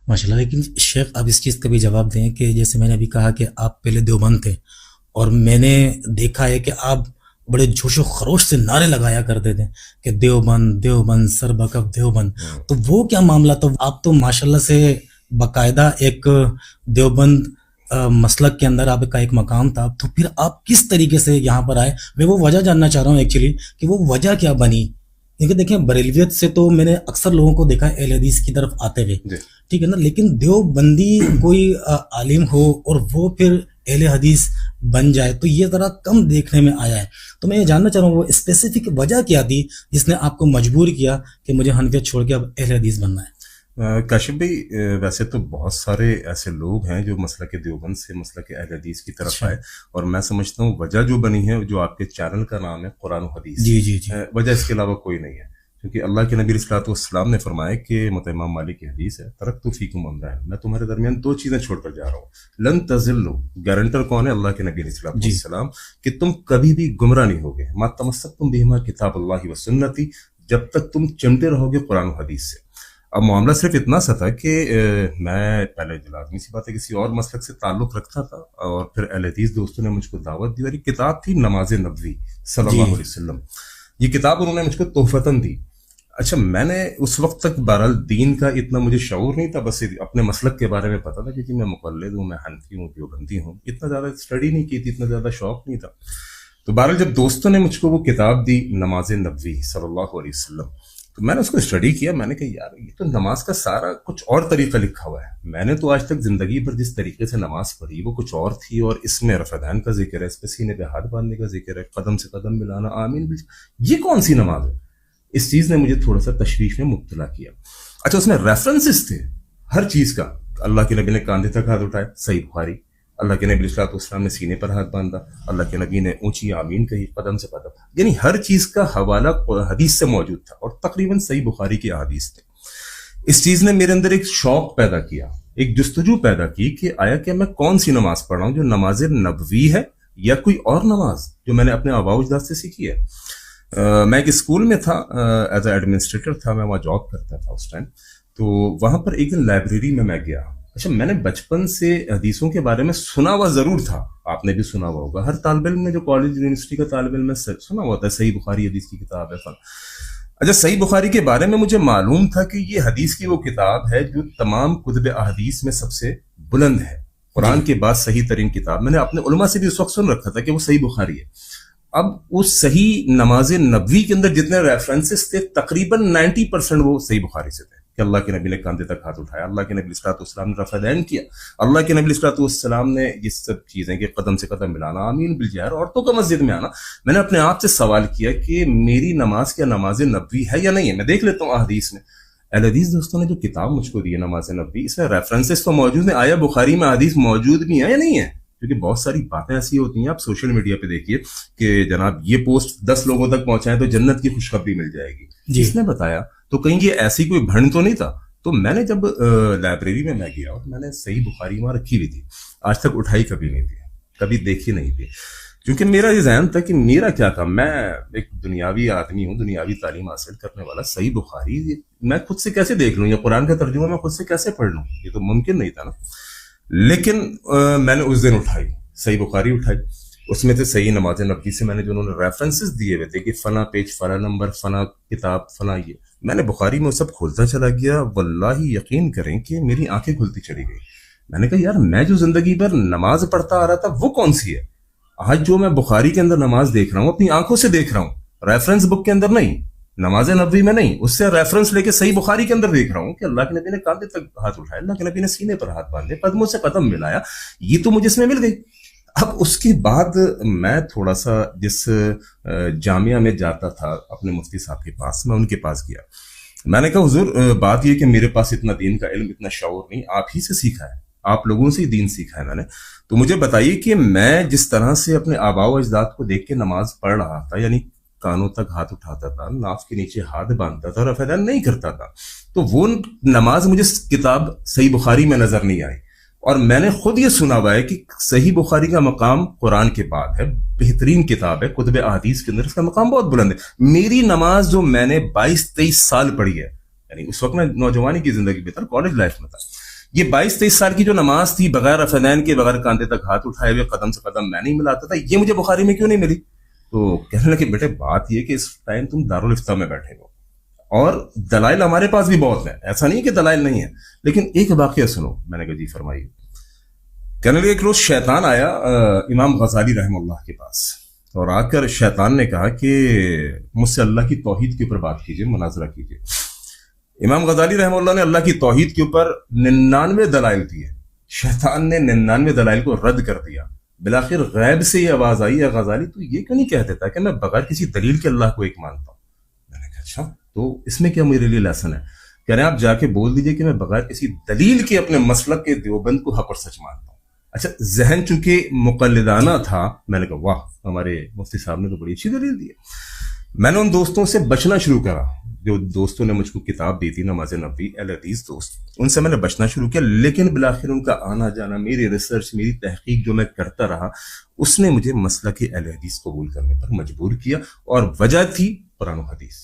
ماشاء اللہ. لیکن شیخ آپ اس چیز کا بھی جواب دیں کہ جیسے میں نے ابھی کہا کہ آپ پہلے دیوبند تھے، اور میں نے دیکھا ہے کہ آپ بڑے جوش و خروش سے نعرے لگایا کرتے تھے کہ دیوبند دیوبند سر بکف دیوبند. تو وہ کیا معاملہ تھا؟ آپ تو ماشاءاللہ سے باقاعدہ ایک دیوبند مسلک کے اندر آپ کا ایک مقام تھا، تو پھر آپ کس طریقے سے یہاں پر آئے؟ میں وہ وجہ جاننا چاہ رہا ہوں ایکچولی کہ وہ وجہ کیا بنی. کیونکہ دیکھیں بریلویت سے تو میں نے اکثر لوگوں کو دیکھا اہل حدیث کی طرف آتے ہوئے، ٹھیک ہے نا، لیکن دیوبندی کوئی عالم ہو اور وہ پھر اہل حدیث بن جائے تو یہ ذرا کم دیکھنے میں آیا ہے. تو میں یہ جاننا چاہ رہا ہوں وہ اسپیسیفک وجہ کیا تھی جس نے آپ کو مجبور کیا کہ مجھے حنفیت چھوڑ کے اب اہل حدیث بننا ہے؟ کاشف بھائی، ویسے تو بہت سارے ایسے لوگ ہیں جو مسلک دیوبند سے مسلک اہل حدیث کی طرف آئے، اور میں سمجھتا ہوں وجہ جو بنی ہے، جو آپ کے چینل کا نام ہے قرآن و حدیث، جی وجہ اس کے علاوہ کوئی نہیں ہے. کیونکہ اللہ کے نبی صلی اللہ علیہ وسلم نے فرمایا کہ امام مالک کی حدیث ہے، ترکت فیکم امرین، میں تمہارے درمیان دو چیزیں چھوڑ کر جا رہا ہوں. لن تضلوا، گارنٹر کون ہے؟ اللہ کے نبی صلی اللہ علیہ وسلم، کہ تم کبھی بھی گمراہ نہیں ہوگے. ما تمسکتم بہما کتاب اللہ و سنتی، جب تک تم چمٹے رہو گے قرآن و حدیث سے. اب معاملہ صرف اتنا سا تھا کہ میں پہلے جو لازمی سی بات ہے کسی اور مسلک سے تعلق رکھتا تھا، اور پھر اہل حدیث دوستوں نے مجھ کو دعوت دی، اور یہ کتاب تھی نماز نبوی صلی اللہ علیہ وسلم. یہ کتاب انہوں نے مجھ کو تحفتاً دی. اچھا، میں نے اس وقت تک بہرحال دین کا اتنا مجھے شعور نہیں تھا، بس اپنے مسلک کے بارے میں پتا تھا کیونکہ میں مقلد ہوں، میں حنفی ہوں، دیوبندی ہوں. اتنا زیادہ اسٹڈی نہیں کی تھی، اتنا زیادہ شوق نہیں تھا. تو بہرحال جب دوستوں نے مجھ کو وہ کتاب دی نماز نبوی صلی اللہ علیہ وسلم، تو میں نے اس کو اسٹڈی کیا. میں نے کہا یار یہ تو نماز کا سارا کچھ اور طریقہ لکھا ہوا ہے. میں نے تو آج تک زندگی بھر جس طریقے سے نماز پڑھی وہ کچھ اور تھی، اور اس میں رفع دین کا ذکر ہے، اس پہ سینے پہ ہاتھ باندھنے کا ذکر ہے، قدم سے قدم ملانا، آمین. یہ کون سی نماز ہے؟ اس چیز نے مجھے تھوڑا سا تشویش میں مبتلا کیا. اچھا، اس میں ریفرنسز تھے ہر چیز کا. اللہ کے نبی نے کاندھے تک ہاتھ اٹھائے، صحیح بخاری. اللہ کے نبی صلی اللہ علیہ وسلم نے سینے پر ہاتھ باندھا، اللہ کے نبی نے اونچی آمین کہی، قدم سے قدم. یعنی ہر چیز کا حوالہ حدیث سے موجود تھا، اور تقریباً صحیح بخاری کی احادیث تھے. اس چیز نے میرے اندر ایک شوق پیدا کیا، ایک جستجو پیدا کی کہ آیا کہ میں کون سی نماز پڑھ رہا ہوں، جو نماز نبوی ہے یا کوئی اور نماز جو میں نے اپنے آباء و اجداد سے سیکھی ہے. میں ایک اسکول میں تھا، ایز اے ایڈمنسٹریٹر تھا، میں وہاں جاب کرتا تھا اس ٹائم. تو وہاں پر ایک دن لائبریری میں گیا. اچھا، میں نے بچپن سے حدیثوں کے بارے میں سنا ہوا ضرور تھا، آپ نے بھی سنا ہوا ہوگا، ہر طالب علم نے جو کالج یونیورسٹی کا طالب علم ہے سنا ہوا تھا صحیح بخاری حدیث کی کتاب ہے. اچھا، صحیح بخاری کے بارے میں مجھے معلوم تھا کہ یہ حدیث کی وہ کتاب ہے جو تمام کتب احادیث میں سب سے بلند ہے، قرآن کے بعد صحیح ترین کتاب. میں نے اپنے علماء سے بھی اس وقت سن رکھا تھا کہ وہ صحیح بخاری ہے. اب اس صحیح نماز نبوی کے اندر جتنے ریفرنسز تھے تقریباً 90% وہ صحیح بخاری سے تھے، کہ اللہ کے نبی نے کاندھے تک ہاتھ اٹھایا، اللہ کے نبی صلی اللہ علیہ وسلم نے رفع دین کیا، اللہ کے نبی صلی اللہ علیہ وسلم نے یہ سب چیزیں کہ قدم سے قدم ملانا، آمین بالجہر، عورتوں کا مسجد میں آنا. میں نے اپنے آپ سے سوال کیا کہ میری نماز کیا نماز نبوی ہے یا نہیں ہے؟ میں دیکھ لیتا ہوں احادیث میں. اہل حدیث دوستوں نے جو کتاب مجھ کو دی ہے نماز نبوی، اس میں ریفرنسز تو موجود ہیں، آیا بخاری میں حدیث موجود بھی ہیں یا نہیں ہے؟ کیونکہ بہت ساری باتیں ایسی ہوتی ہیں، آپ سوشل میڈیا پہ دیکھیے کہ جناب یہ پوسٹ 10 لوگوں تک پہنچائیں تو جنت کی خوشخبری مل جائے گی. جس نے بتایا تو کہیں یہ ایسی کوئی بھنڈ تو نہیں تھا. تو میں نے جب لائبریری میں گیا اور میں نے صحیح بخاری وہاں رکھی ہوئی تھی، آج تک اٹھائی کبھی نہیں تھی، کبھی دیکھی نہیں تھی. کیونکہ میرا یہ ذہن تھا کہ میرا کیا کام، میں ایک دنیاوی آدمی ہوں، دنیاوی تعلیم حاصل کرنے والا. صحیح بخاری میں خود سے کیسے دیکھ لوں، یا قرآن کا ترجمہ میں خود سے کیسے پڑھ لوں؟ یہ تو ممکن نہیں تھا نا. لیکن میں نے اس دن اٹھائی، صحیح بخاری اٹھائی. اس میں تھے صحیح نماز نبوی سے میں نے جو انہوں نے ریفرنسز دیے ہوئے تھے کہ فلاں پیج، فلاں نمبر، فلاں کتاب، فلاں، یہ میں نے بخاری میں سب کھولتا چلا گیا. واللہ یقین کریں کہ میری آنکھیں کھلتی چلی گئی. میں نے کہا یار میں جو زندگی بھر نماز پڑھتا آ رہا تھا وہ کون سی ہے؟ آج جو میں بخاری کے اندر نماز دیکھ رہا ہوں اپنی آنکھوں سے دیکھ رہا ہوں، ریفرنس بک کے اندر نہیں، نماز نبوی میں نہیں، اس سے ریفرنس لے کے صحیح بخاری کے اندر دیکھ رہا ہوں کہ اللہ کے نبی نے کاندھے تک ہاتھ اٹھایا، اللہ کے نبی نے سینے پر ہاتھ باندھے، قدموں سے قدم ملایا. یہ تو مجھے اس میں مل گئی. اب اس کے بعد میں تھوڑا سا جس جامعہ میں جاتا تھا اپنے مفتی صاحب کے پاس، میں ان کے پاس گیا. میں نے کہا حضور بات یہ کہ میرے پاس اتنا دین کا علم، اتنا شعور نہیں، آپ ہی سے سیکھا ہے، آپ لوگوں سے ہی دین سیکھا ہے میں نے. تو مجھے بتائیے کہ میں جس طرح سے اپنے آباء و اجداد کو دیکھ کے نماز پڑھ رہا تھا، یعنی کانوں تک ہاتھ اٹھاتا تھا، ناف کے نیچے ہاتھ باندھتا تھا، رفع دین نہیں کرتا تھا، تو وہ نماز مجھے کتاب صحیح بخاری میں نظر نہیں آئی. اور میں نے خود یہ سنا ہوا ہے کہ صحیح بخاری کا مقام قرآن کے بعد ہے، بہترین کتاب ہے، کتب احادیث کے اندر اس کا مقام بہت بلند ہے. میری نماز جو میں نے 22-23 سال پڑھی ہے، یعنی اس وقت میں نوجوانی کی زندگی میں تھا، کالج لائف میں تھا، یہ 22-23 سال کی جو نماز تھی بغیر رفعین کے، بغیر کاندھے تک ہاتھ اٹھائے ہوئے قدم سے قدم میں نہیں ملاتا تھا، یہ مجھے بخاری میں کیوں نہیں ملی؟ تو کہنے لگے بیٹے بات یہ کہ اس ٹائم تم دارالفتہ میں بیٹھے ہو اور دلائل ہمارے پاس بھی بہت ہیں، ایسا نہیں کہ دلائل نہیں ہیں، لیکن ایک واقعہ سنو۔ میں نے کہا جی فرمائیے۔ کہنے لگے ایک روز شیطان آیا امام غزالی رحمہ اللہ کے پاس، اور آ کر شیطان نے کہا کہ مجھ سے اللہ کی توحید کے اوپر بات کیجیے، مناظرہ کیجیے۔ امام غزالی رحمہ اللہ نے اللہ کی توحید کے اوپر 99 دلائل دیے، شیطان نے 99 دلائل کو رد کر دیا۔ بالآخر غیب سے یہ آواز آئی ہے غزالی تو یہ کیوں نہیں کہہ دیتا کہ میں بغیر کسی دلیل کے اللہ کو ایک مانتا ہوں؟ میں نے کہا اچھا تو اس میں کیا میرے لیے لیسن ہے؟ کہہ رہے ہیں آپ جا کے بول دیجئے کہ میں بغیر کسی دلیل کے اپنے مسلک کے دیوبند کو حق اور سچ مانتا ہوں۔ اچھا ذہن چونکہ مقلدانہ تھا، میں نے کہا واہ ہمارے مفتی صاحب نے تو بڑی اچھی دلیل دی ہے۔ میں نے ان دوستوں سے بچنا شروع کرا، جو دوستوں نے مجھ کو کتاب دی تھی نماز نبوی، اہل حدیث دوست، ان سے میں نے بچنا شروع کیا، لیکن بالآخر ان کا آنا جانا، میری ریسرچ، میری تحقیق جو میں کرتا رہا، اس نے مجھے مسلک اہل حدیث قبول کرنے پر مجبور کیا، اور وجہ تھی قرآن و حدیث۔